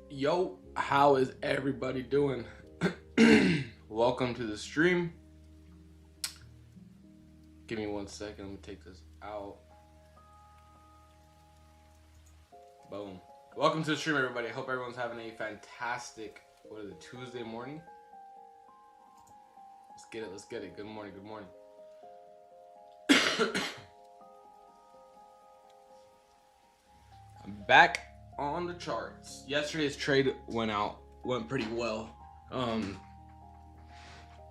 Yo, how is everybody doing? Welcome to the stream. Give me 1 second. I'm gonna take this out. Boom. Welcome to the stream, everybody. I hope everyone's having a fantastic, Tuesday morning? Let's get it. Let's get it. Good morning. Good morning. I'm back on the charts. Yesterday's trade went pretty well.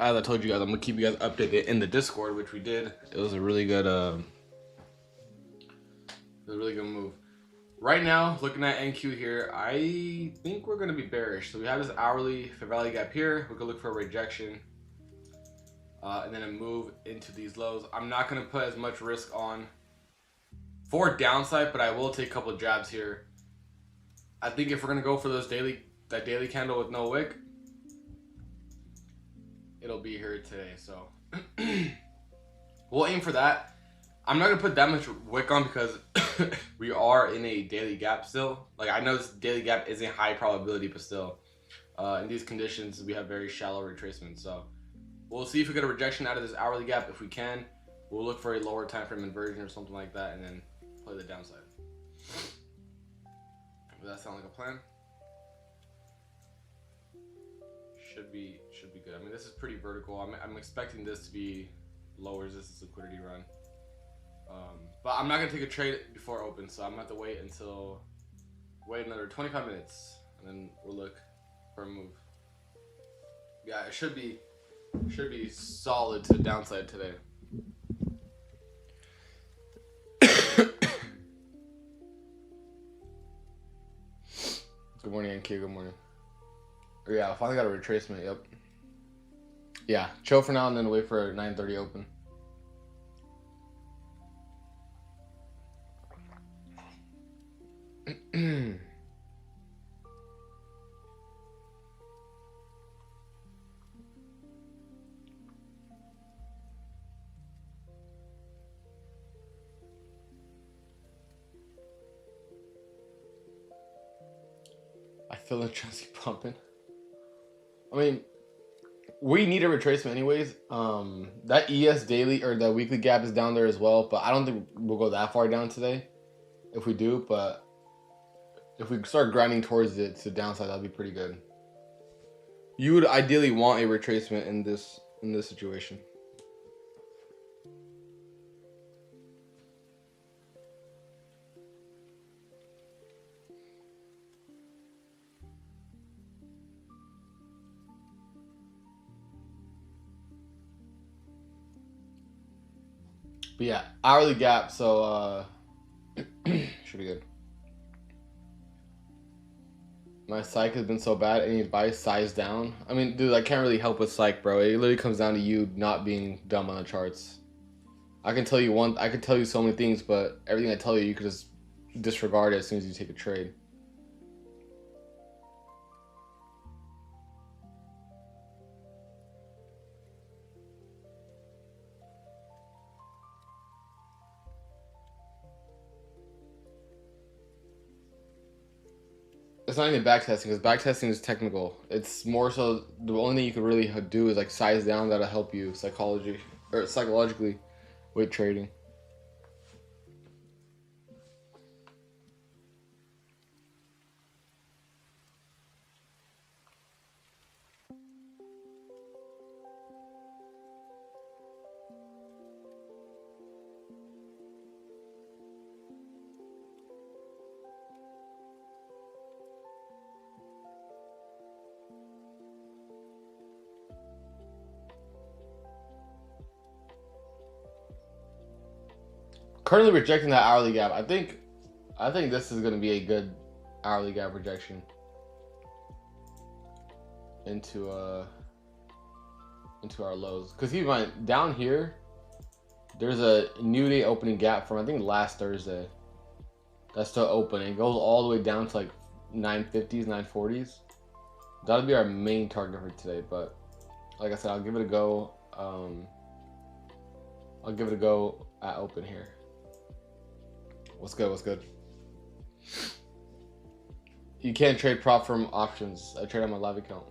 As I told you guys, I'm gonna keep you guys updated in the Discord, which we did. It was a really good move. Right now, looking at NQ here, I think we're gonna be bearish. So we have this hourly fair value gap here. We could look for a rejection, and then a move into these lows. I'm not gonna put as much risk on for downside, but I will take a couple of jabs here. I think if we're gonna go for that daily candle with no wick, it'll be here today. So we'll aim for that. I'm not gonna put that much wick on because we are in a daily gap still. Like, I know this daily gap isn't high probability, but still, in these conditions, we have very shallow retracement. So we'll see if we get a rejection out of this hourly gap. If we can, we'll look for a lower time frame inversion or something like that, and then play the downside. Does that sound like a plan? Should be good. I mean, this is pretty vertical. I'm expecting this to be low resistance liquidity run. But I'm not gonna take a trade before open, so I'm gonna have to wait another 25 minutes, and then we'll look for a move. Yeah, it should be solid to the downside today. Good morning, NQ. Good morning. Yeah, I finally got a retracement. Yep. Yeah, chill for now and then wait for a 9:30 open. I feel intrinsic pumping. I mean, we need a retracement anyways. That ES daily or the weekly gap is down there as well, but I don't think we'll go that far down today. If we do, but if we start grinding towards it to the downside, that'd be pretty good. You would ideally want a retracement in this situation. But yeah, hourly gap, so should be good. My psych has been so bad. Any advice? Size down? I mean, dude, I can't really help with psych, bro. It literally comes down to you not being dumb on the charts. I can tell you so many things, but everything I tell you, you could just disregard it as soon as you take a trade. It's not even backtesting, because backtesting is technical. It's more so the only thing you could really do is like size down. That'll help you psychologically with trading. Currently rejecting that hourly gap. I think this is going to be a good hourly gap rejection into our lows. Because keep in mind, down here, there's a new day opening gap from I think last Thursday. That's still open. It goes all the way down to like 950s, 940s. That'll be our main target for today. But like I said, I'll give it a go. I'll give it a go at open here. What's good? What's good? You can't trade prop from options. I trade on my live account.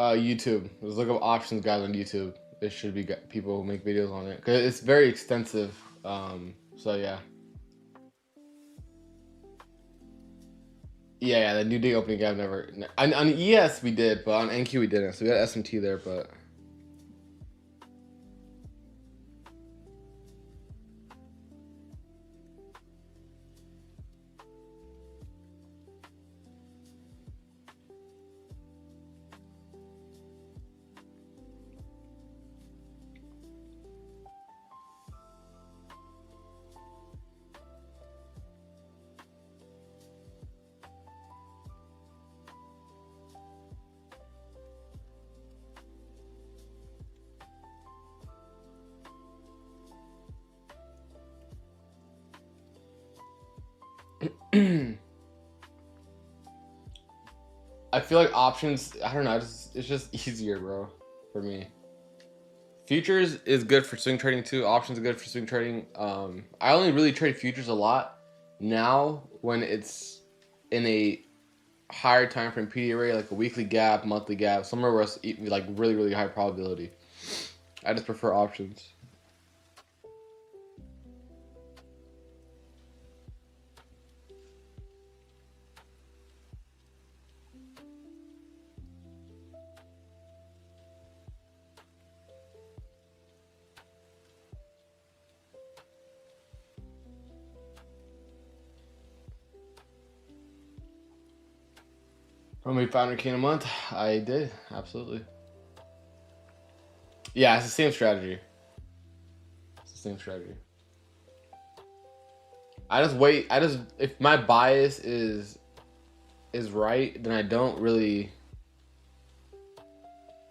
YouTube. Let's look up options guys on YouTube. There should be people who make videos on it because it's very extensive. So yeah. Yeah, the new day opening gap never. On ES we did, but on NQ we didn't. So we got SMT there, but. I feel like options, I don't know, it's just easier, bro, for me. Futures is good for swing trading too. Options are good for swing trading. I only really trade futures a lot now when it's in a higher time frame PD array, like a weekly gap, monthly gap, somewhere where it's like really, really high probability. I just prefer options. I made 500K in a month. I did, absolutely. Yeah, it's the same strategy. It's the same strategy. I just wait. If my bias is right, then I don't really.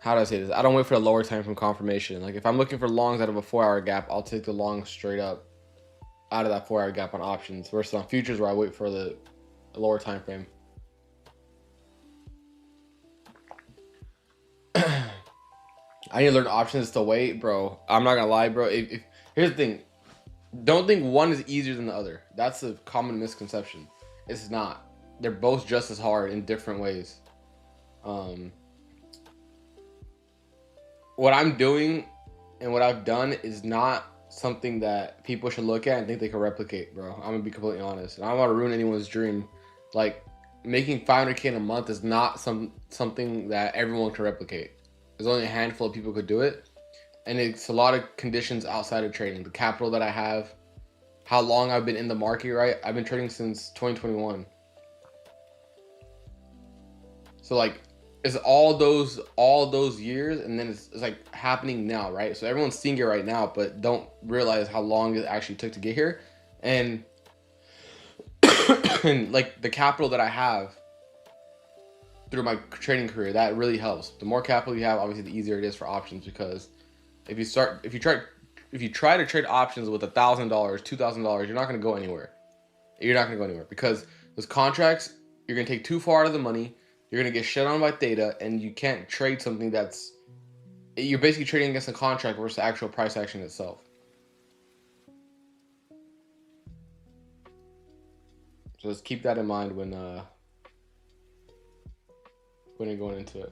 How do I say this? I don't wait for the lower time from confirmation. Like if I'm looking for longs out of a 4-hour gap, I'll take the long straight up out of that 4-hour gap on options. Versus on futures where I wait for the lower time frame. I need to learn options to wait, bro. I'm not gonna lie, bro. If here's the thing, don't think one is easier than the other. That's a common misconception. It's not. They're both just as hard in different ways. What I'm doing and what I've done is not something that people should look at and think they can replicate, bro. I'm gonna be completely honest. And I don't want to ruin anyone's dream. Like making 500K in a month is not something that everyone can replicate. There's only a handful of people who could do it. And it's a lot of conditions outside of trading. The capital that I have, how long I've been in the market, right? I've been trading since 2021. So like it's all those years, and then it's like happening now, right? So everyone's seeing it right now, but don't realize how long it actually took to get here. And and like the capital that I have through my trading career, that really helps. The more capital you have, obviously the easier it is for options, because if you try to trade options with $1,000, $2,000, you're not going to go anywhere. You're not going to go anywhere because those contracts, you're going to take too far out of the money. You're going to get shut on by theta, and you can't trade something you're basically trading against a contract versus the actual price action itself. So just keep that in mind when you're going into it.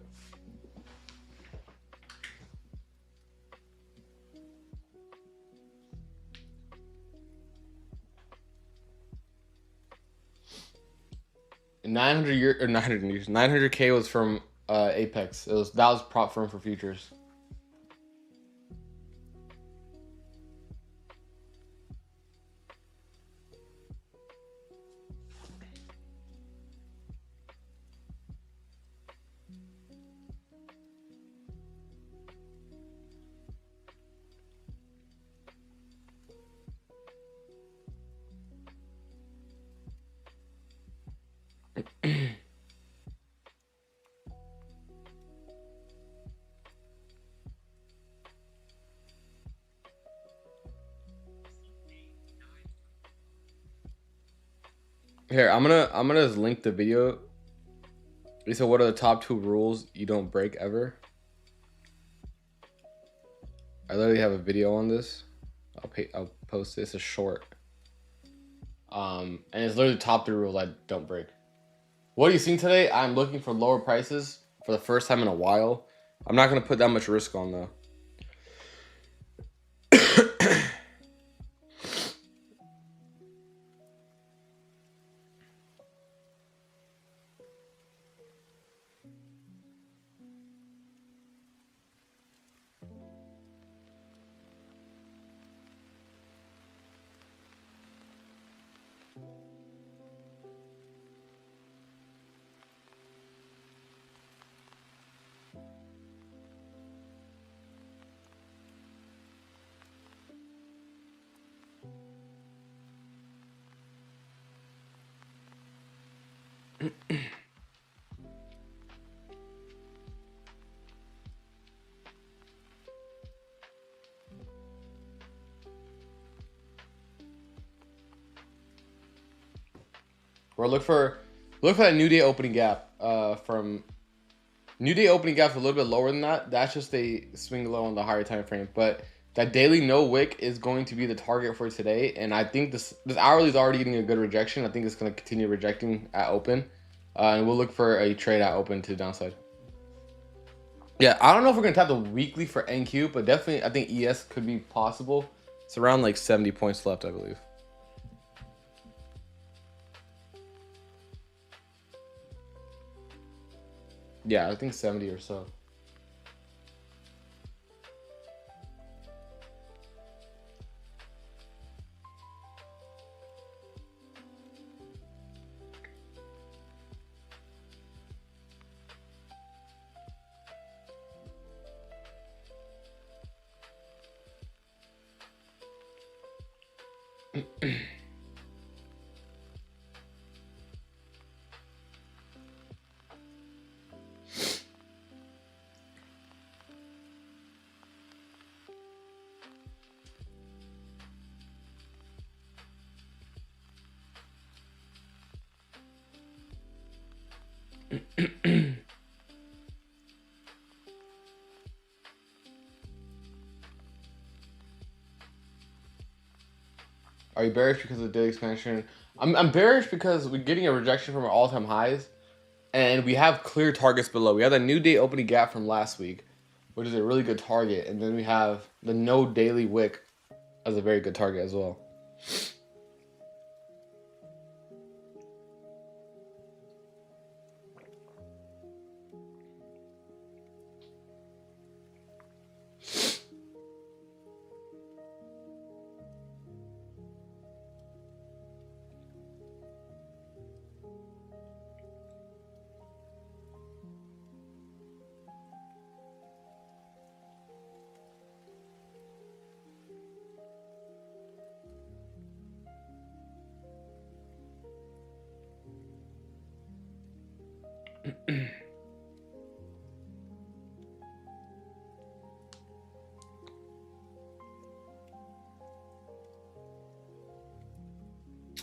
900 year or 900 years. 900K was from Apex. That was prop firm for futures. Here, I'm gonna just link the video. He said, "What are the top 2 rules you don't break ever?" I literally have a video on this. I'll post this. It's a short. And it's literally the top 3 rules I don't break. What are you seeing today? I'm looking for lower prices for the first time in a while. I'm not gonna put that much risk on though. Or look for that new day opening gap. From new day opening gap's a little bit lower than that. That's just a swing low on the higher time frame. But that daily no wick is going to be the target for today. And I think this hourly is already getting a good rejection. I think it's going to continue rejecting at open. And we'll look for a trade at open to the downside. Yeah, I don't know if we're going to tap the weekly for NQ, but definitely I think ES could be possible. It's around like 70 points left, I believe. Yeah, I think 70 or so. Are you bearish because of the daily expansion? I'm bearish because we're getting a rejection from our all-time highs, and we have clear targets below. We have that new day opening gap from last week, which is a really good target, and then we have the no daily wick as a very good target as well.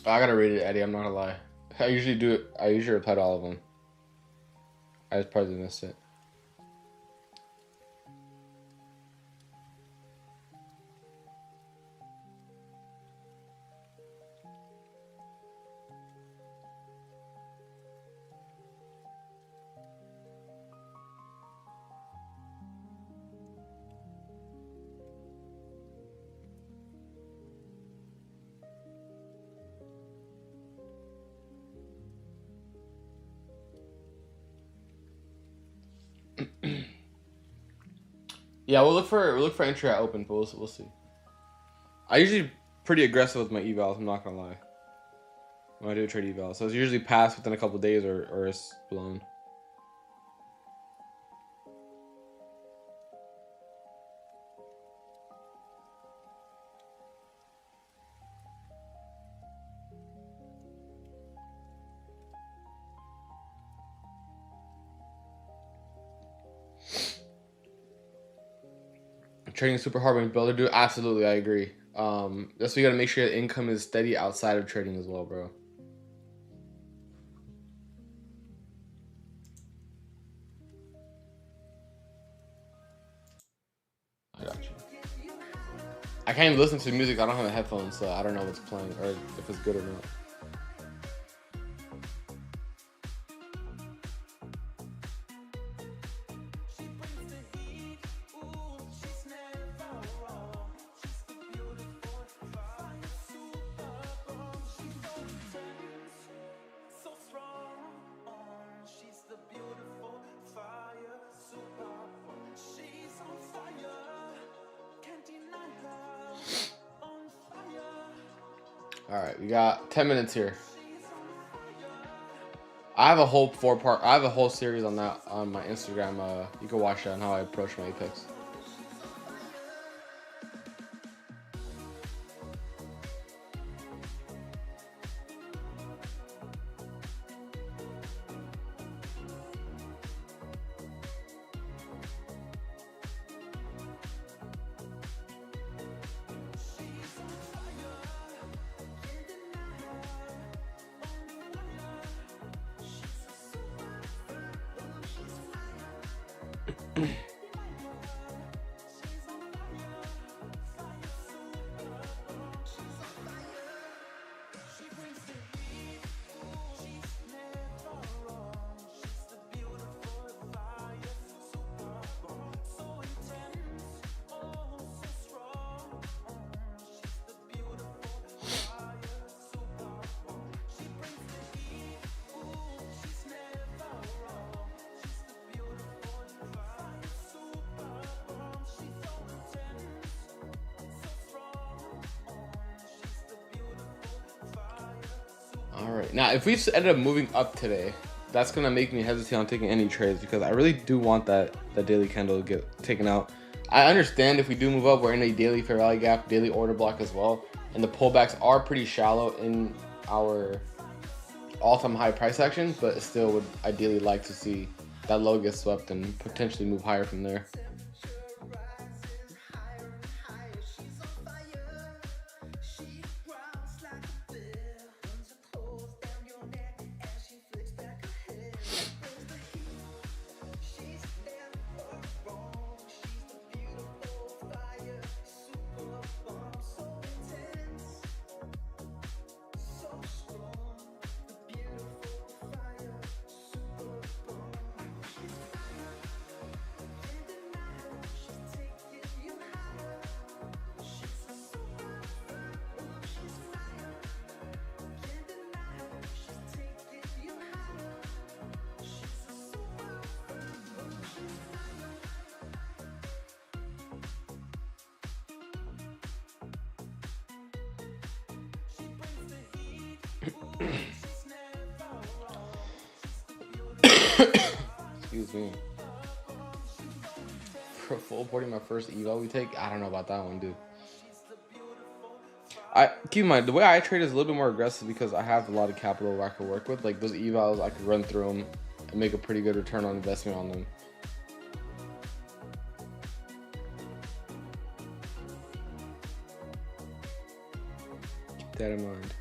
I gotta read it, Eddie. I'm not gonna lie. I usually do it. I usually reply to all of them. I just probably missed it. Yeah, we'll look for entry at open, but we'll see. I usually pretty aggressive with my evals. I'm not gonna lie. When I do a trade eval, so it's usually passed within a couple days or it's blown. Trading super hard when builder do. Absolutely, I agree. That's why you gotta make sure your income is steady outside of trading as well, bro. I got you. I can't even listen to music. I don't have a headphone, so I don't know what's playing or if it's good or not. All right, we got 10 minutes here. I have a whole I have a whole series on that on my Instagram. You can watch that on how I approach my Apex. Alright, now if we ended up moving up today, that's going to make me hesitate on taking any trades because I really do want that daily candle to get taken out. I understand if we do move up, we're in a daily fair value gap, daily order block as well, and the pullbacks are pretty shallow in our all-time high price action, but still would ideally like to see that low get swept and potentially move higher from there. Excuse me. For full boarding my first eval we take, I don't know about that one, dude. Keep in mind, the way I trade is a little bit more aggressive because I have a lot of capital I could work with. Like those evals, I could run through them and make a pretty good return on investment on them. Keep that in mind.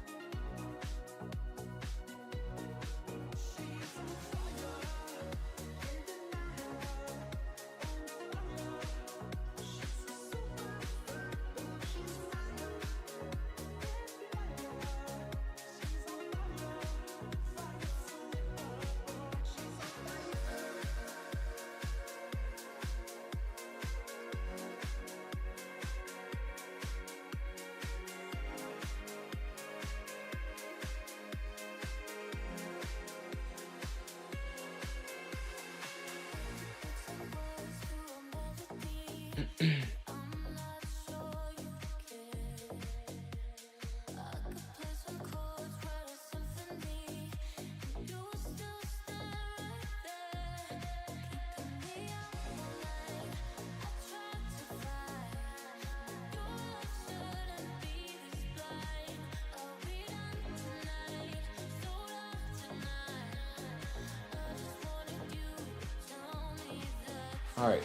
All right,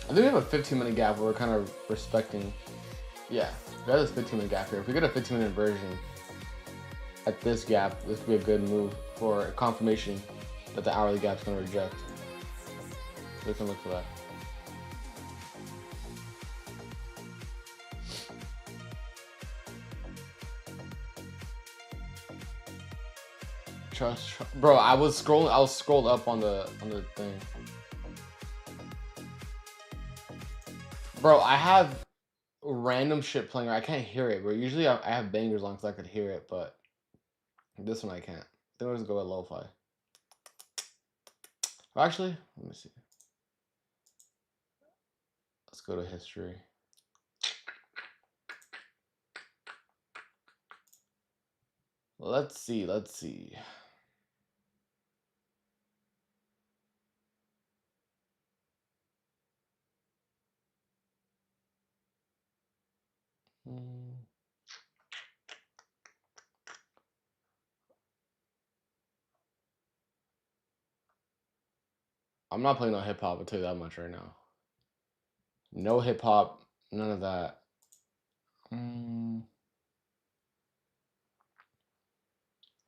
I think we have a 15-minute gap where we're kind of respecting. Yeah, we have this 15-minute gap here. If we get a 15-minute inversion at this gap, this would be a good move for confirmation that the hourly gap is going to reject. So we can look for that. Bro, I was scrolled up on the thing. Bro, I have random shit playing. I can't hear it, but usually I have bangers on so I could hear it, but this one I can't. I think I'll just go with lo-fi. Actually, let me see. Let's go to history. Let's see. I'm not playing no hip hop, I'll tell you that much right now. No hip hop, none of that. I'll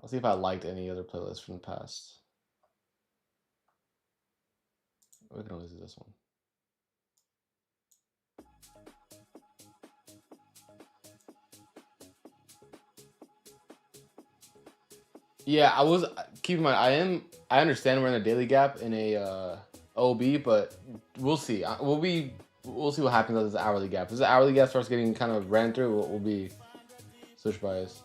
see if I liked any other playlists from the past. We can always do this one. Yeah, I was keep in mind I understand we're in a daily gap in a OB, but we'll see. We'll see what happens as the hourly gap. As the hourly gap starts getting kind of ran through, we'll be switch bias.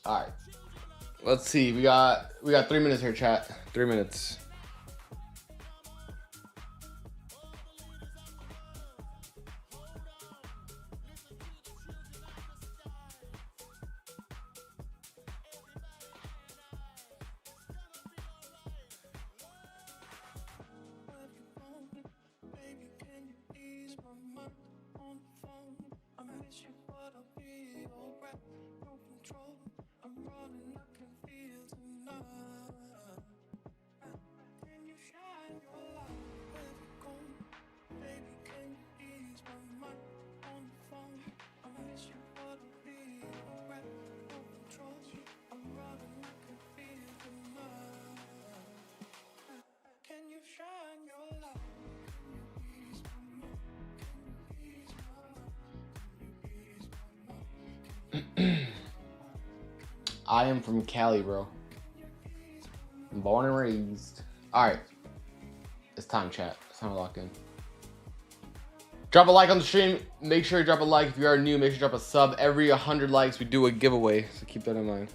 All right, let's see. We got 3 minutes here, chat. 3 minutes. I am from Cali, bro. Born and raised. All right, it's time, chat. It's time to lock in. Drop a like on the stream. Make sure you drop a like if you are new. Make sure you drop a sub. Every 100 likes, we do a giveaway. So keep that in mind.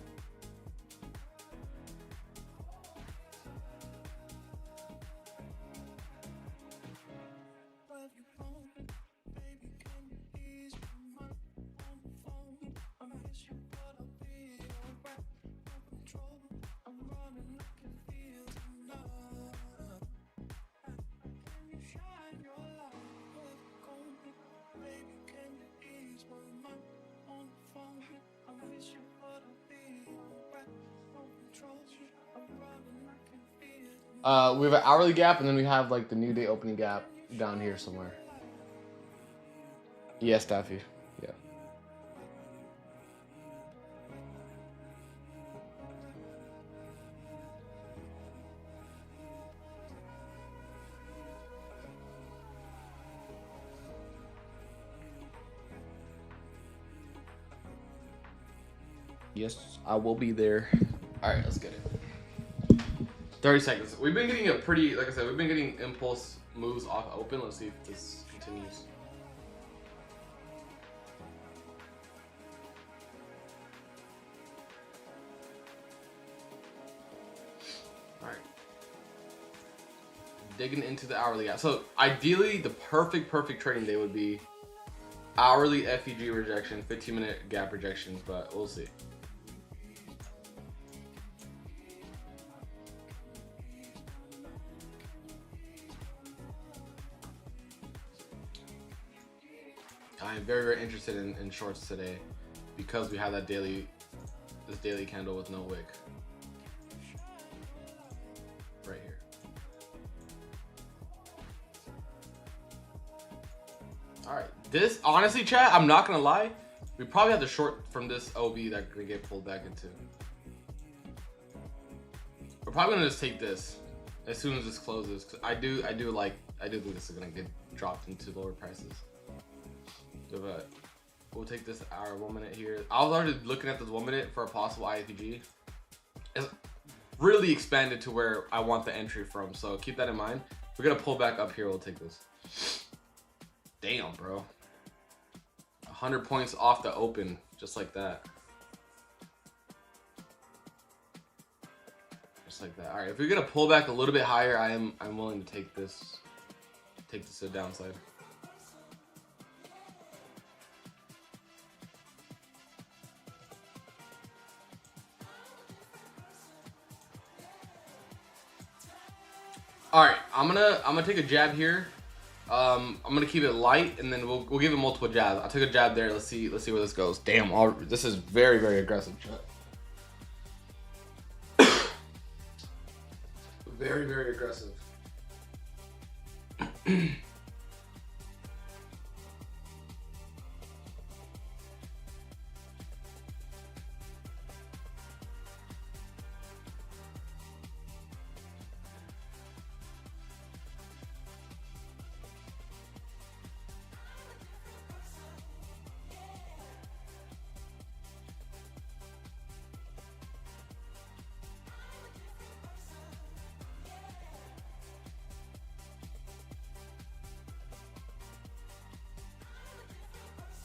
We have an hourly gap, and then we have like the new day opening gap down here somewhere. Yes, Staffy. Yeah. Yes, I will be there. All right, let's get it. 30 seconds. We've been getting a pretty, like I said, we've been getting impulse moves off open. Let's see if this continues. All right. Digging into the hourly gap. So ideally, the perfect trading day would be hourly FEG rejection, 15-minute gap rejections, but we'll see. I am very interested in shorts today because we have that daily, this daily candle with no wick right here. All right, this honestly, chat, I'm not gonna lie, we probably have to short from this OB that gonna get pulled back into. We're probably gonna just take this as soon as this closes, because I do think this is gonna get dropped into lower prices. But we'll take this hour, 1 minute here. I was already looking at this 1 minute for a possible IFPG. It's really expanded to where I want the entry from, so keep that in mind. If we're gonna pull back up here, we'll take this. Damn, bro. 100 points off the open, just like that. Just like that. All right, if we're gonna pull back a little bit higher, I'm willing to take this to the downside. All right, I'm gonna take a jab here. I'm gonna keep it light, and then we'll give it multiple jabs. I'll take a jab there. Let's see where this goes. Damn, this is very aggressive. Very aggressive.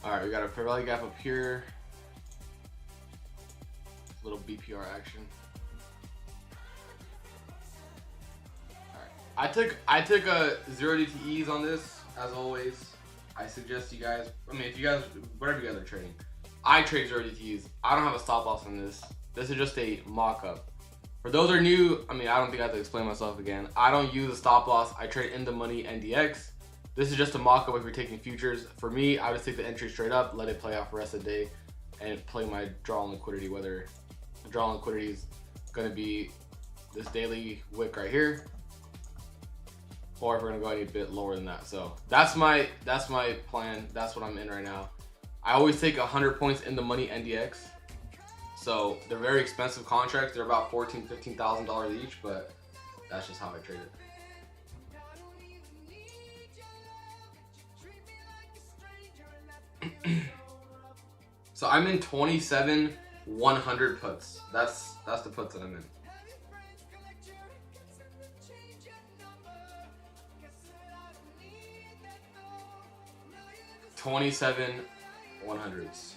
All right, we got a fair value gap up here. Little BPR action. All right, I took a 0 DTEs on this as always. I suggest you guys. I mean, if you guys, whatever you guys are trading, I trade 0 DTEs. I don't have a stop loss on this. This is just a mock-up. For those who are new, I mean, I don't think I have to explain myself again. I don't use a stop loss. I trade in the money NDX. This is just a mock-up if you're taking futures. For me, I would just take the entry straight up, let it play out for the rest of the day, and play my draw on liquidity, whether the draw on liquidity is gonna be this daily wick right here, or if we're gonna go any bit lower than that. So that's my plan. That's what I'm in right now. I always take 100 points in the money NDX. So they're very expensive contracts. They're about $14,000, $15,000 each, but that's just how I trade it. So I'm in 27 100 puts. That's the puts that I'm in. $27 100s.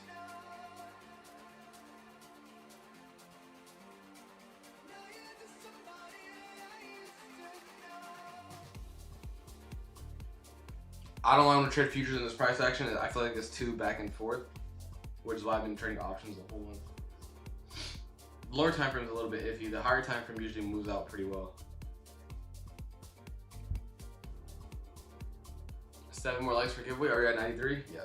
I don't want to trade futures in this price action. I feel like it's too back and forth, which is why I've been trading options the whole month. Lower time frame is a little bit iffy. The higher time frame usually moves out pretty well. 7 more likes for giveaway. Are you at 93? Yeah.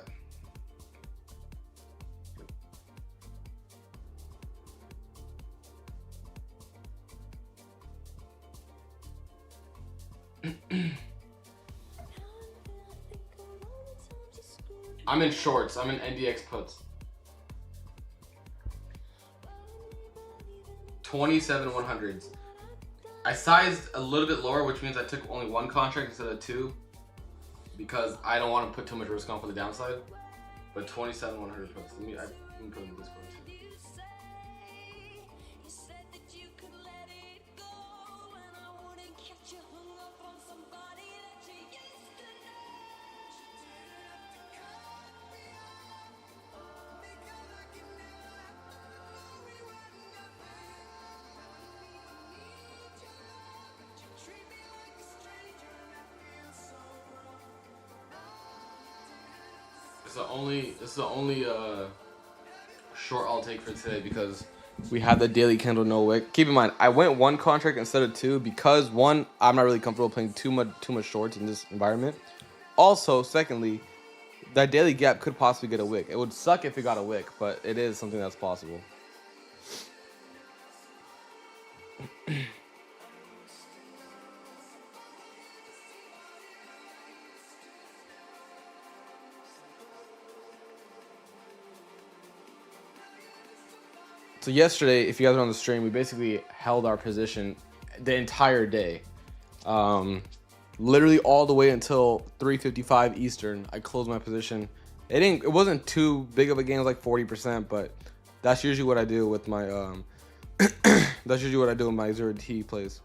I'm in shorts. I'm in NDX puts. 27 100s. I sized a little bit lower, which means I took only one contract instead of two, because I don't want to put too much risk on for the downside. But 27 100 puts. Let me put it in Discord too. This is the only short I'll take for today, because we had the daily candle no wick. Keep in mind, I went one contract instead of two because, one, I'm not really comfortable playing too much shorts in this environment. Also, secondly, that daily gap could possibly get a wick. It would suck if it got a wick, but it is something that's possible. So yesterday, if you guys are on the stream, we basically held our position the entire day. Literally all the way until 3:55 Eastern, I closed my position. It wasn't too big of a gain, it was like 40%, but that's usually what I do with my that's usually what I do in my 0T plays.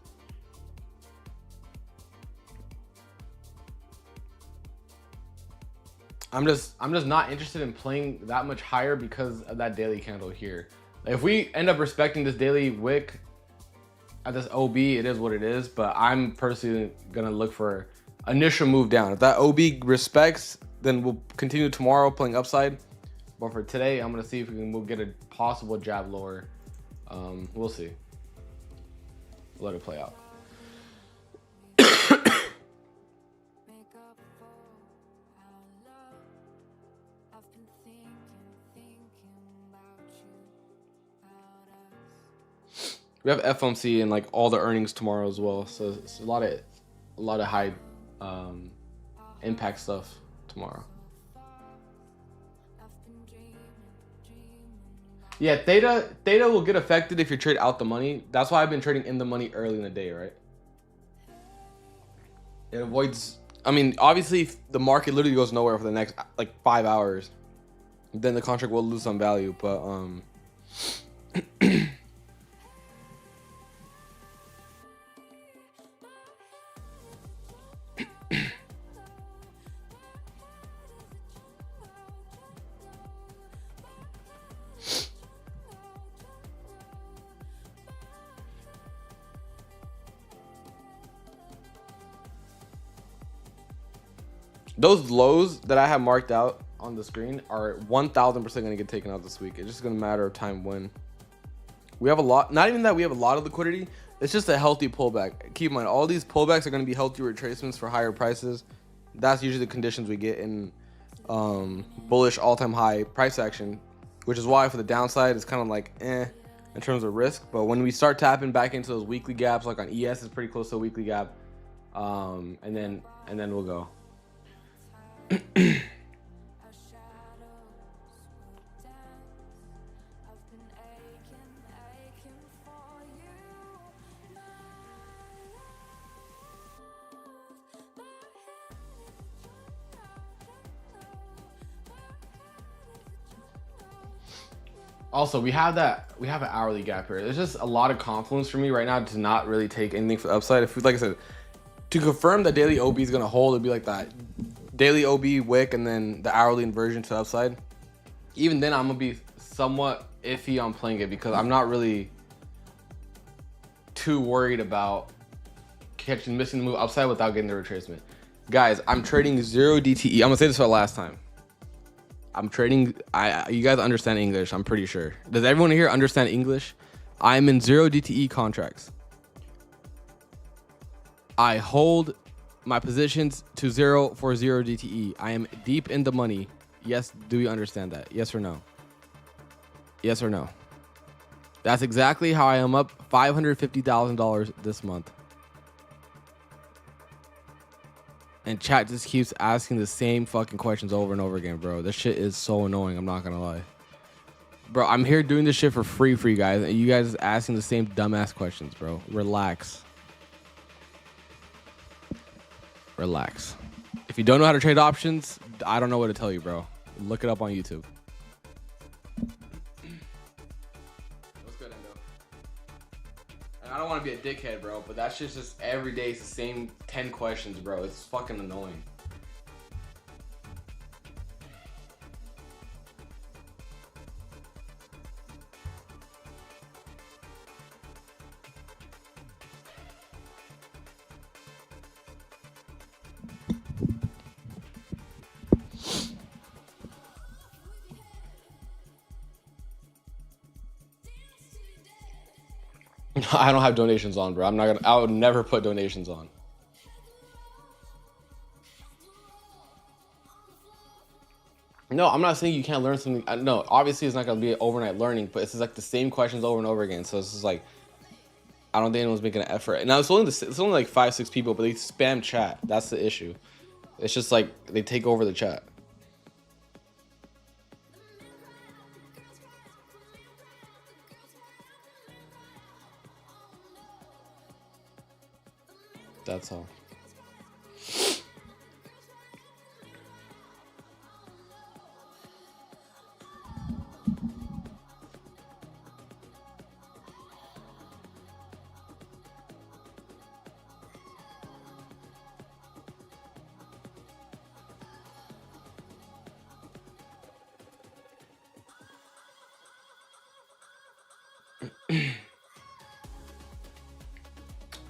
I'm just not interested in playing that much higher because of that daily candle here. If we end up respecting this daily wick at this OB, it is what it is, but I'm personally gonna look for initial move down. If that OB respects, then we'll continue tomorrow playing upside. But for today, I'm gonna see if we'll get a possible jab lower. We'll see. Let it play out. We have FOMC and like all the earnings tomorrow as well, so it's a lot of high impact stuff tomorrow. Yeah, theta will get affected if you trade out the money. That's why I've been trading in the money early in the day, right? It avoids. I mean, obviously, if the market literally goes nowhere for the next like 5 hours, then the contract will lose some value. But those lows that I have marked out on the screen are 1,000% going to get taken out this week. It's just going to matter of time when. We have a lot, not even that we have a lot of liquidity, it's just a healthy pullback. Keep in mind, all these pullbacks are going to be healthy retracements for higher prices. That's usually the conditions we get in bullish all-time high price action, which is why for the downside, it's kind of like in terms of risk. But when we start tapping back into those weekly gaps, like on ES, it's pretty close to a weekly gap, and then we'll go. Also, we have an hourly gap here. There's just a lot of confluence for me right now to not really take anything for the upside. If we, like I said, to confirm that daily OB is gonna hold, it'd be like that daily OB wick and then the hourly inversion to the upside. Even then, I'm gonna be somewhat iffy on playing it because I'm not really too worried about missing the move upside without getting the retracement. Guys, I'm trading 0 DTE. I'm gonna say this for the last time. I'm trading. You guys understand English, I'm pretty sure. Does everyone here understand English? I'm in 0 DTE contracts. I hold my positions to 0 for 0 DTE. I am deep in the money. Yes, do you understand that? Yes or no? Yes or no? That's exactly how I am up $550,000 this month. And chat just keeps asking the same fucking questions over and over again, bro. This shit is so annoying. I'm not gonna lie. Bro, I'm here doing this shit for free for you guys. And you guys asking the same dumbass questions, bro. Relax. Relax. If you don't know how to trade options, I don't know what to tell you, bro. Look it up on YouTube. What's good, Endo? And I don't want to be a dickhead, bro, but that shit's just every day. It's the same 10 questions, bro. It's fucking annoying. I don't have donations on, bro. I would never put donations on. No, I'm not saying you can't learn something. No, obviously it's not going to be overnight learning, but it's just like the same questions over and over again. So it's just like, I don't think anyone's making an effort. Now it's only like 5-6 people, but they spam chat. That's the issue. It's just like they take over the chat. That's all.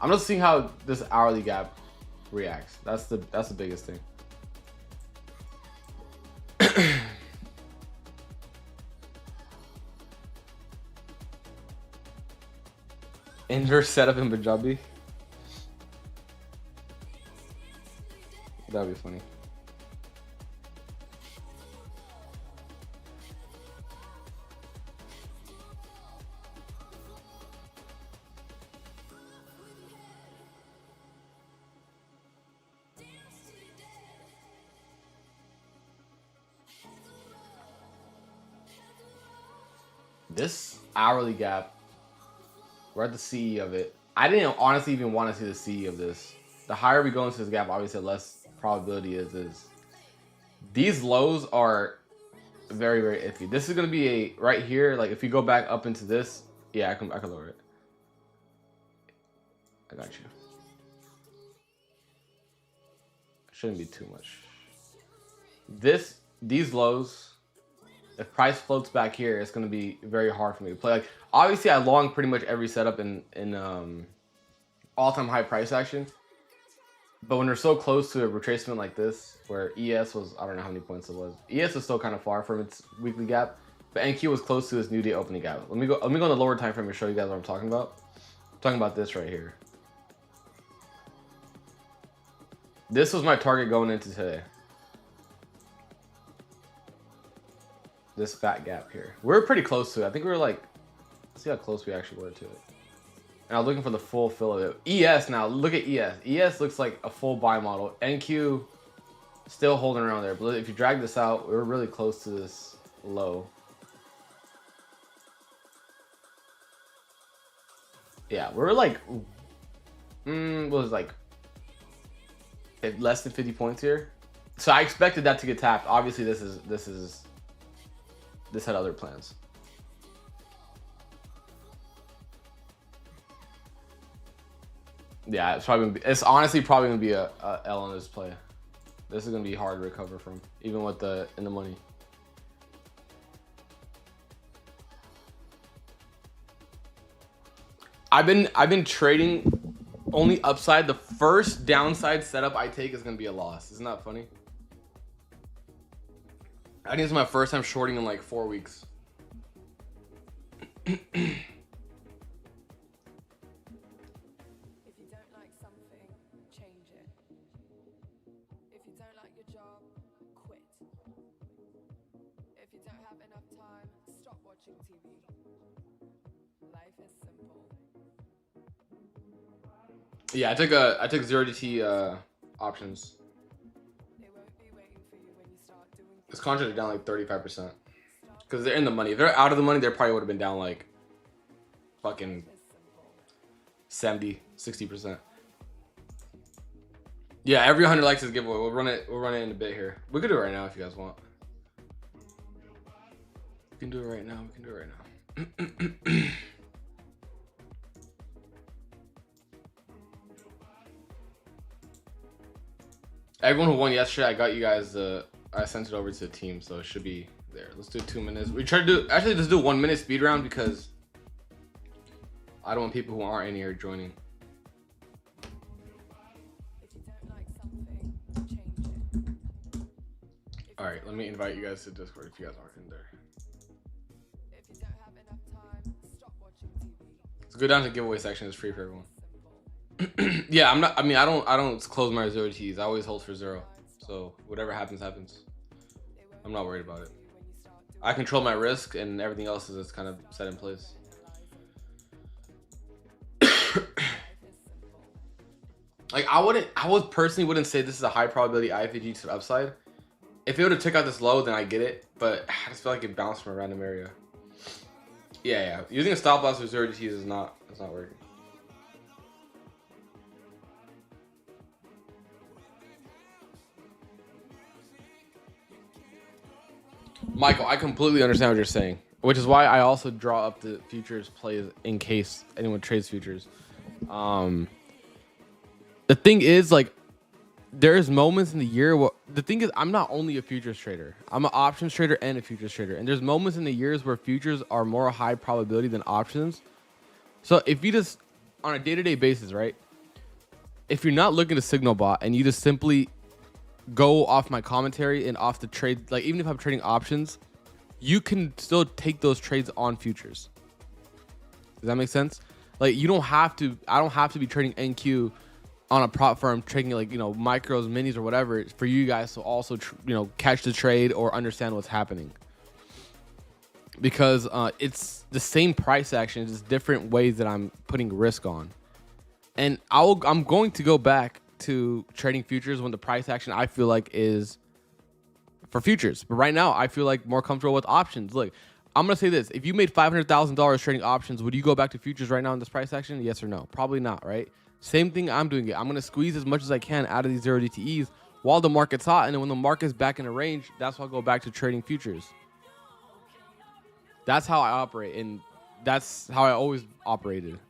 I'm just seeing how this hourly gap reacts. That's the biggest thing. Inverse setup in Punjabi. That'd be funny. This hourly gap, we're at the CE of it. I didn't honestly even want to see the CE of this. The higher we go into this gap, obviously, the less probability is. These lows are very, very iffy. This is going to be a, right here, like if you go back up into this, yeah, I can lower it. I got you. Shouldn't be too much. These lows, if price floats back here, it's going to be very hard for me to play. Like, obviously, I long pretty much every setup in all-time high price action. But when they're so close to a retracement like this, where ES was, I don't know how many points it was. ES is still kind of far from its weekly gap, but NQ was close to its new day opening gap. Let me go on the lower time frame and show you guys what I'm talking about. I'm talking about this right here. This was my target going into today. This fat gap here. We're pretty close to it. I think we were like, let's see how close we actually were to it. And I was looking for the full fill of it. ES now, look at ES. ES looks like a full buy model. NQ still holding around there. But if you drag this out, we're really close to this low. Yeah, we're like, what was it, like less than 50 points here. So I expected that to get tapped. Obviously, this had other plans. Yeah, it's honestly probably gonna be a L on this play. This is gonna be hard to recover from, even with in the money. I've been trading only upside. The first downside setup I take is gonna be a loss. Isn't that funny? I think it's my first time shorting in like 4 weeks. If you don't like something, change it. If you don't like your job, quit. If you don't have enough time, stop watching TV. Life is simple. Yeah, I took 0 DT options. This contract is down like 35%. Because they're in the money. If they're out of the money, they probably would have been down like fucking 70, 60%. Yeah, every 100 likes is a giveaway. We'll run it in a bit here. We could do it right now if you guys want. We can do it right now. Everyone who won yesterday, I got you guys. I sent it over to the team, so it should be there. Let's do 2 minutes. We try to do let's do 1 minute speed round because I don't want people who aren't in here joining. If you don't like something, change it. All right, let me invite you guys to Discord if you guys aren't in there. If you don't have enough time, stop watching TV. Let's go down to the giveaway section. It's free for everyone. Simple. Yeah, I'm not. I mean, I don't close my 0 T's. I always hold for 0. So whatever happens, happens. I'm not worried about it. I control my risk, and everything else is just kind of set in place. Like I personally wouldn't say this is a high probability IFG to the upside. If it would have took out this low, then I get it. But I just feel like it bounced from a random area. Yeah. Using a stop loss with 0 T's is not working. Michael, I completely understand what you're saying, which is why I also draw up the futures plays in case anyone trades futures. The thing is, like, there's moments in the year where the thing is, I'm not only a futures trader. I'm an options trader and a futures trader. And there's moments in the years where futures are more high probability than options. So if you just, on a day-to-day basis, right? If you're not looking to signal bot and you just simply go off my commentary and off the trade, like even if I'm trading options, you can still take those trades on futures. Does that make sense? Like you don't have to, I don't have to be trading NQ on a prop firm, trading like, you know, micros, minis or whatever for you guys to also, you know, catch the trade or understand what's happening. Because it's the same price action, it's just different ways that I'm putting risk on. And I'm going to go back to trading futures when the price action I feel like is for futures. But right now, I feel like more comfortable with options. Look, I'm going to say this. If you made $500,000 trading options, would you go back to futures right now in this price action? Yes or no? Probably not, right? Same thing I'm doing it. I'm going to squeeze as much as I can out of these 0 DTEs while the market's hot. And then when the market's back in a range, that's when I'll go back to trading futures. That's how I operate. And that's how I always operated.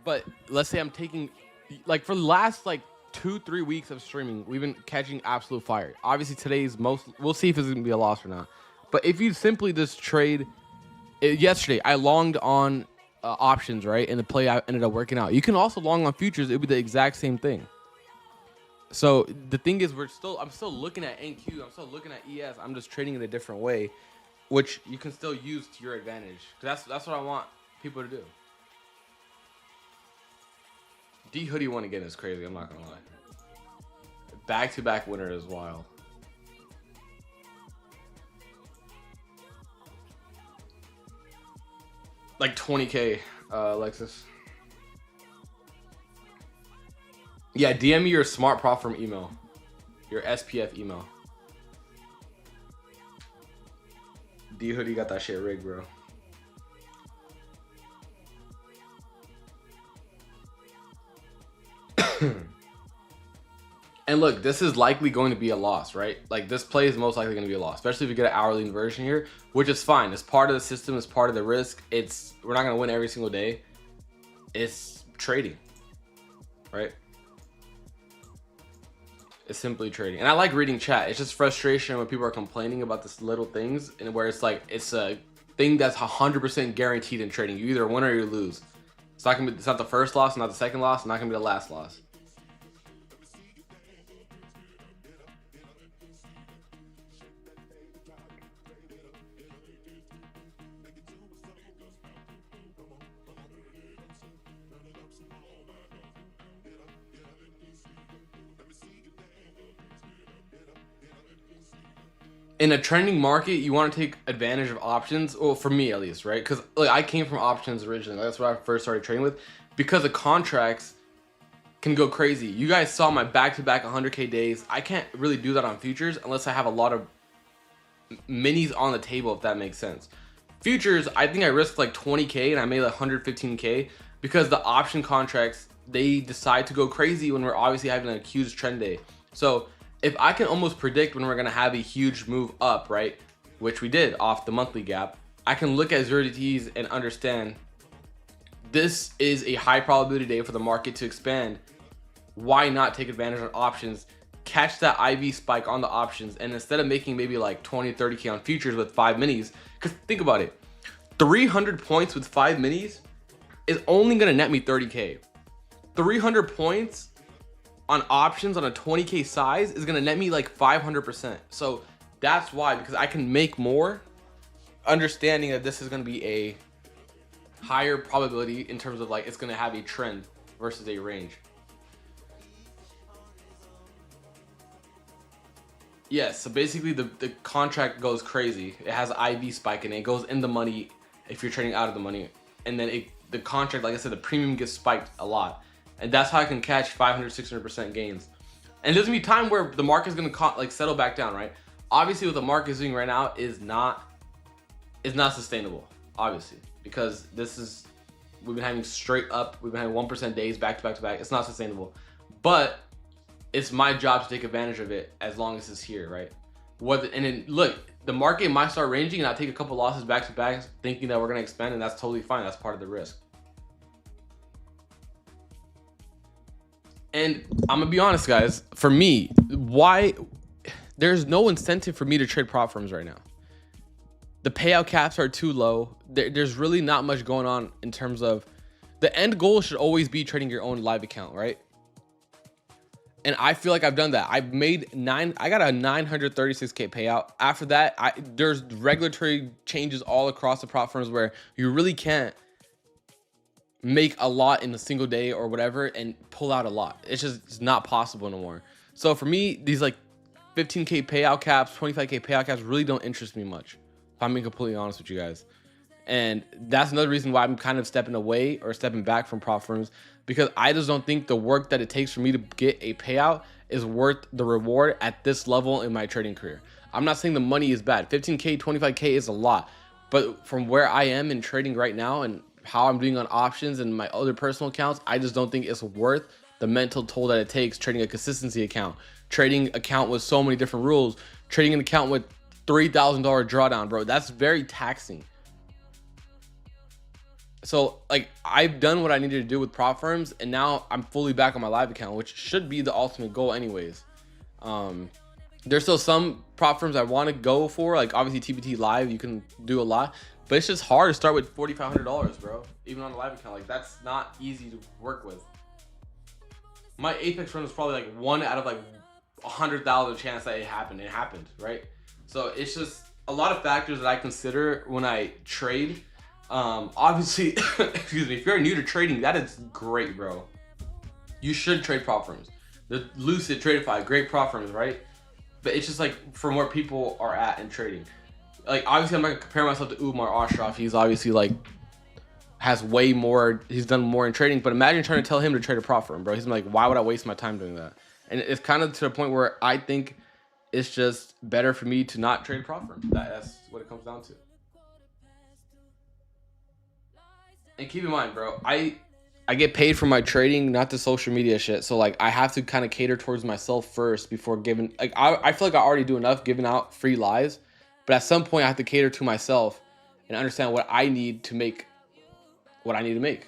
But let's say I'm taking, like for the last like 2-3 weeks of streaming, we've been catching absolute fire. Obviously today's most, we'll see if it's gonna be a loss or not. But if you simply just trade, yesterday I longed on options, right? And the play ended up working out. You can also long on futures. It would be the exact same thing. So the thing is, I'm still looking at NQ. I'm still looking at ES. I'm just trading it a different way, which you can still use to your advantage. That's what I want people to do. D Hoodie won again is crazy. I'm not gonna lie. Back-to-back winner is wild. Like 20K, Alexis. Yeah, DM me your smart prop firm email, your SPF email. D Hoodie got that shit rigged, bro. And look, this is likely going to be a loss, right? Like this play is most likely going to be a loss, especially if you get an hourly inversion here, which is fine. It's part of the system. It's part of the risk. We're not going to win every single day. It's trading, right? It's simply trading. And I like reading chat. It's just frustration when people are complaining about this little things and where it's like, it's a thing that's 100% guaranteed in trading. You either win or you lose. It's not gonna be, it's not the first loss, not the second loss, not gonna be the last loss. In a trending market, you want to take advantage of options. Well, for me at least, right? Because like I came from options originally. That's what I first started trading with. Because of contracts, can go crazy. You guys saw my back-to-back 100K days. I can't really do that on futures unless I have a lot of minis on the table, if that makes sense. Futures, I think I risked like 20K and I made like 115K because the option contracts, they decide to go crazy when we're obviously having a huge trend day. So if I can almost predict when we're gonna have a huge move up, right, which we did off the monthly gap, I can look at 0DTs and understand this is a high probability day for the market to expand. Why not take advantage of options, catch that IV spike on the options, and instead of making maybe like 20, 30K on futures with 5 minis, because think about it, 300 points with 5 minis is only gonna net me 30K. 300 points on options on a 20K size is gonna net me like 500%. So that's why, because I can make more, understanding that this is gonna be a higher probability in terms of like it's gonna have a trend versus a range. Yes, so basically the contract goes crazy. It has IV spike in it. It goes in the money if you're trading out of the money. And then the contract, like I said, the premium gets spiked a lot. And that's how I can catch 500, 600% gains. And there's gonna be time where the market's gonna like settle back down, right? Obviously what the market is doing right now is not sustainable, obviously. Because we've been having straight up, we've been having 1% days back to back to back. It's not sustainable. But it's my job to take advantage of it as long as it's here, right? And then look, the market might start ranging and I take a couple losses back to back thinking that we're gonna expand, and that's totally fine. That's part of the risk. And I'm gonna be honest, guys, for me, there's no incentive for me to trade prop firms right now. The payout caps are too low. There's really not much going on in terms of the end goal should always be trading your own live account, right? And I feel like I've done that. I got a 936K payout. After that, there's regulatory changes all across the prop firms where you really can't make a lot in a single day or whatever and pull out a lot. It's not possible no more. So for me, these like 15K payout caps, 25K payout caps really don't interest me much, if I'm being completely honest with you guys. And that's another reason why I'm kind of stepping away or stepping back from prop firms, because I just don't think the work that it takes for me to get a payout is worth the reward at this level in my trading career. I'm not saying the money is bad. 15K, 25K is a lot. But from where I am in trading right now and how I'm doing on options and my other personal accounts, I just don't think it's worth the mental toll that it takes trading a consistency account, trading account with so many different rules, trading an account with $3,000 drawdown, bro. That's very taxing. So like I've done what I needed to do with prop firms, and now I'm fully back on my live account, which should be the ultimate goal anyways. There's still some prop firms I want to go for, like obviously TBT live, you can do a lot, but it's just hard to start with $4,500, bro. Even on a live account, like that's not easy to work with. My Apex run was probably like 1 out of like 100,000 chance that it happened. It happened, right? So it's just a lot of factors that I consider when I trade. Obviously, excuse me, if you're new to trading, that is great, bro. You should trade prop firms. The Lucid, Tradeify, great prop firms, right? But it's just like from where people are at in trading. Like obviously, I'm not gonna compare myself to Umar Ashraf. He's obviously like has way more. He's done more in trading. But imagine trying to tell him to trade a prop firm, bro. He's like, why would I waste my time doing that? And it's kind of to the point where I think it's just better for me to not trade a prop firm. That's what it comes down to. And keep in mind, bro, I get paid for my trading, not the social media shit. So like I have to kind of cater towards myself first before giving. Like I feel like I already do enough giving out free lives, but at some point I have to cater to myself and understand what I need to make what I need to make.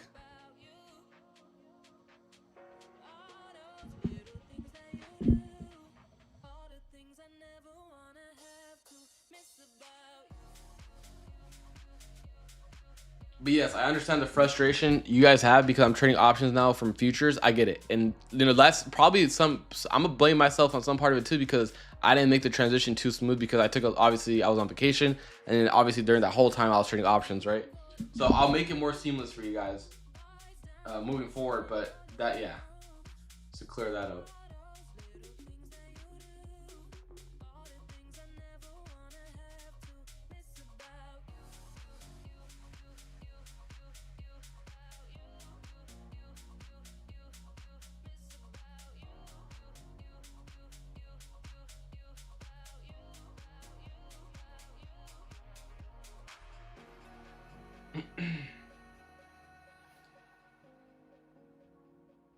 But yes, I understand the frustration you guys have because I'm trading options now from futures. I get it. And you know, that's probably I'm gonna blame myself on some part of it too, because I didn't make the transition too smooth because obviously I was on vacation, and then obviously during that whole time I was trading options, right? So I'll make it more seamless for you guys moving forward, but yeah, to clear that up.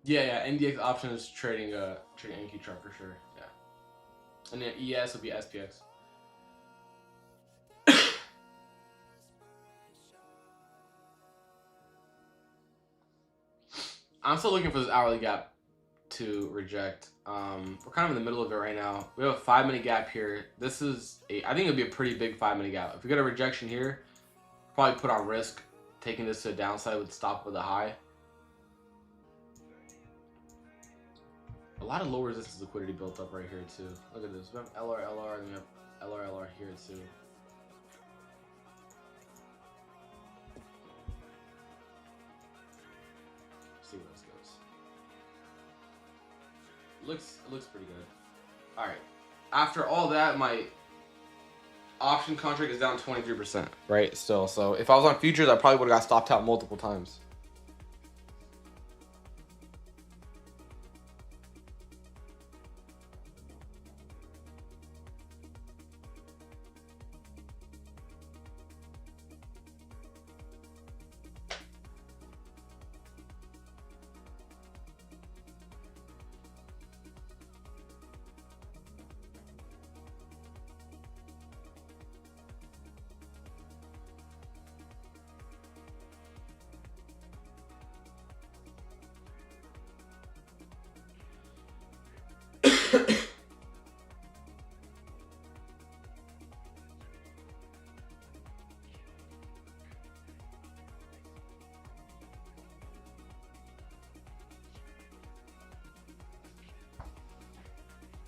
Yeah. NDX option is trading trading NQ chart for sure. Yeah. And then ES will be SPX. I'm still looking for this hourly gap to reject. We're kind of in the middle of it right now. We have a 5-minute gap here. This is I think it'll be a pretty big 5-minute gap. If we get a rejection here, probably put on risk taking this to the downside with stop with a high. A lot of low resistance liquidity built up right here too. Look at this. We have LR, and we have LR here too. See where this goes. It looks pretty good. All right. After all that, my option contract is down 23%, right? Still, so if I was on futures, I probably would have got stopped out multiple times.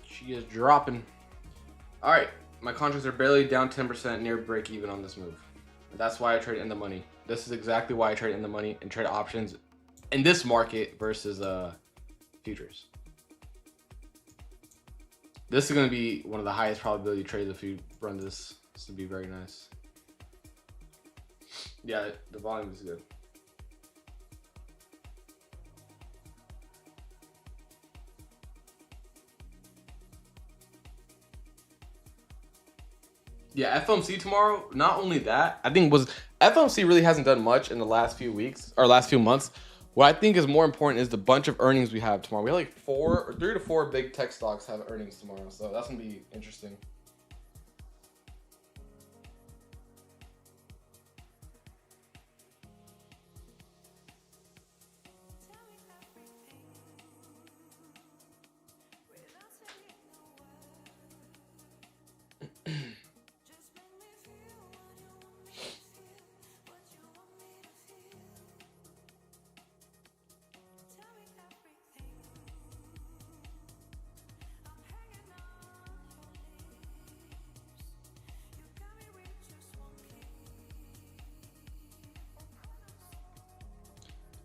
She is dropping. All right, my contracts are barely down 10%, near break even on this move. That's why I trade in the money. This is exactly why I trade in the money and trade options in this market versus futures. This is going to be one of the highest probability trades if you run this. This would be very nice. Yeah, the volume is good. Yeah, FOMC tomorrow. Not only that, I think FOMC really hasn't done much in the last few weeks or last few months. What I think is more important is the bunch of earnings we have tomorrow. We have like 3 to 4 big tech stocks have earnings tomorrow, so that's gonna be interesting.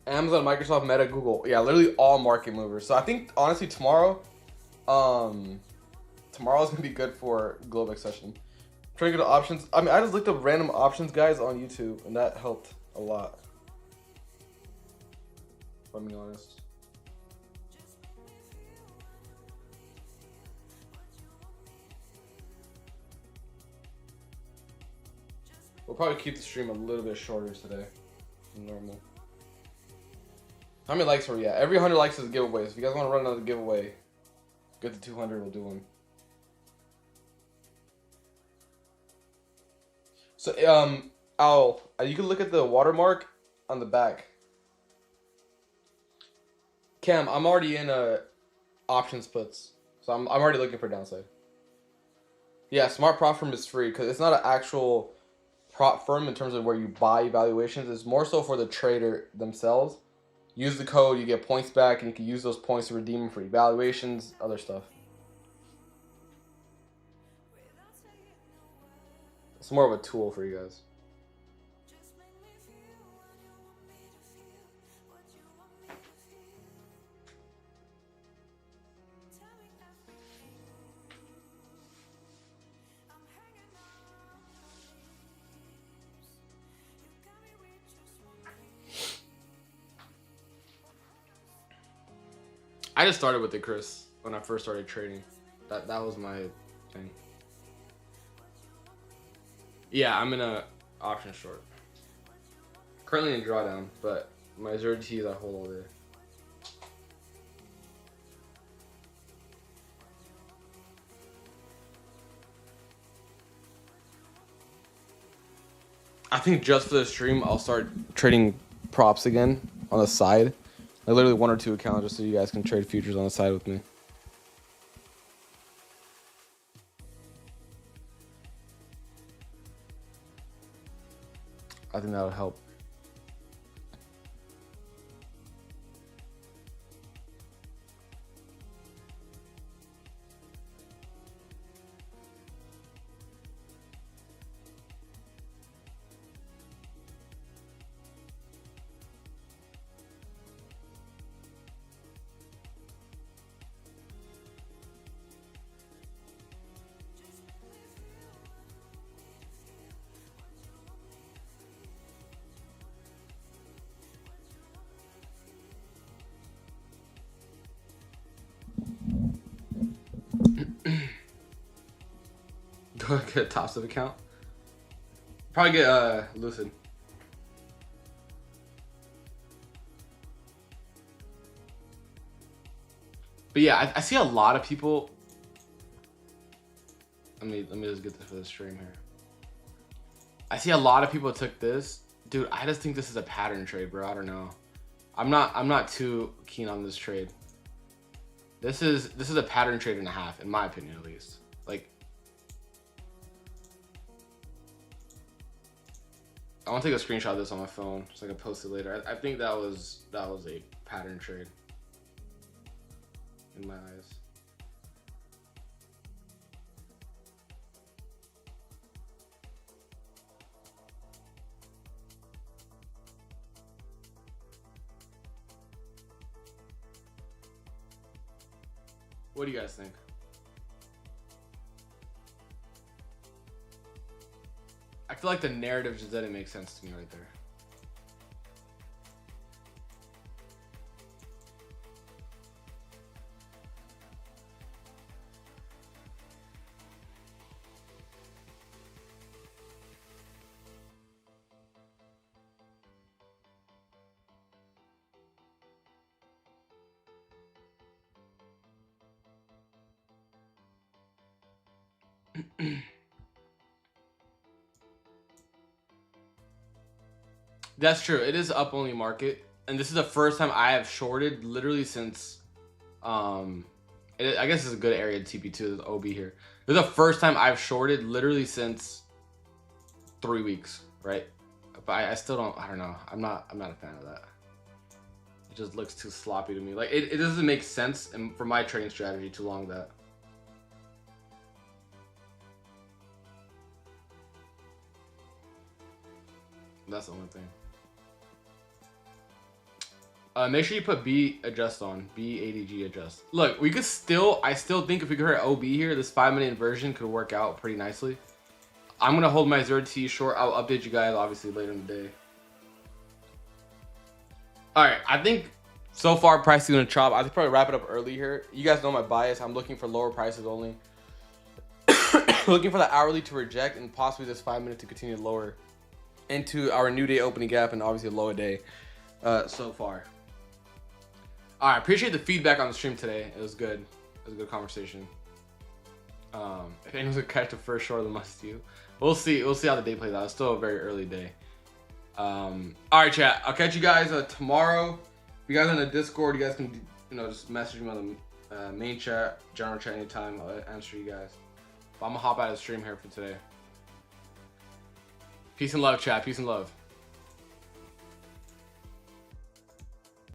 Amazon, Microsoft, Meta, Google. Yeah, literally all market movers. So I think honestly tomorrow's gonna be good for Globex session. Trying to go to options. I mean, I just looked up random options guys on YouTube, and that helped a lot. If I'm being honest. We'll probably keep the stream a little bit shorter today than normal. How many likes were we at? Every 100 likes is a giveaway. So if you guys want to run another giveaway, get to 200, we'll do one. So, Owl, you can look at the watermark on the back. Cam, I'm already in options puts, so I'm already looking for downside. Yeah, Smart Prop Firm is free because it's not an actual prop firm in terms of where you buy evaluations. It's more so for the trader themselves. Use the code, you get points back, and you can use those points to redeem them for evaluations, other stuff. It's more of a tool for you guys. I just started with it, Chris, when I first started trading. That was my thing. Yeah, I'm in a option short. currently in drawdown, but my ZRTs I hold all day. I think just for the stream, I'll start trading props again on the side. Like literally 1 or 2 accounts just so you guys can trade futures on the side with me. I think that would help. Do I get a top sub account? Probably get Lucid. But yeah, I see a lot of people. Let me just get this for the stream here. I see a lot of people took this. Dude, I just think this is a pattern trade, bro. I don't know. I'm not too keen on this trade. This is a pattern trade and a half, in my opinion at least. Like, I want to take a screenshot of this on my phone so I can post it later. I think that was a pattern trade in my eyes. What do you guys think? I feel like the narrative just didn't make sense to me right there. That's true. It is up only market, and this is the first time I have shorted literally since I guess it's a good area to TP2. There's OB here. This is the first time I've shorted literally since 3 weeks, right? But I still I don't know. I'm not a fan of that. It just looks too sloppy to me. Like it doesn't make sense and for my trading strategy to long that. That's the only thing. Make sure you put B adjust on. BADG adjust. Look, we could still, I still think if we could hit OB here, this 5-minute inversion could work out pretty nicely. I'm going to hold my ZRT short. I'll update you guys obviously later in the day. Alright, I think so far price is going to chop. I could probably wrap it up early here. You guys know my bias. I'm looking for lower prices only. Looking for the hourly to reject and possibly this 5-minute to continue lower into our new day opening gap and obviously a lower day so far. All right, appreciate the feedback on the stream today. It was good. It was a good conversation. If anyone's gonna catch the first short of the must do, we'll see. We'll see how the day plays out. It's still a very early day. All right, chat. I'll catch you guys tomorrow. If you guys are in the Discord, you guys can just message me on the main chat, general chat anytime. I'll answer you guys. But I'm gonna hop out of the stream here for today. Peace and love, chat. Peace and love.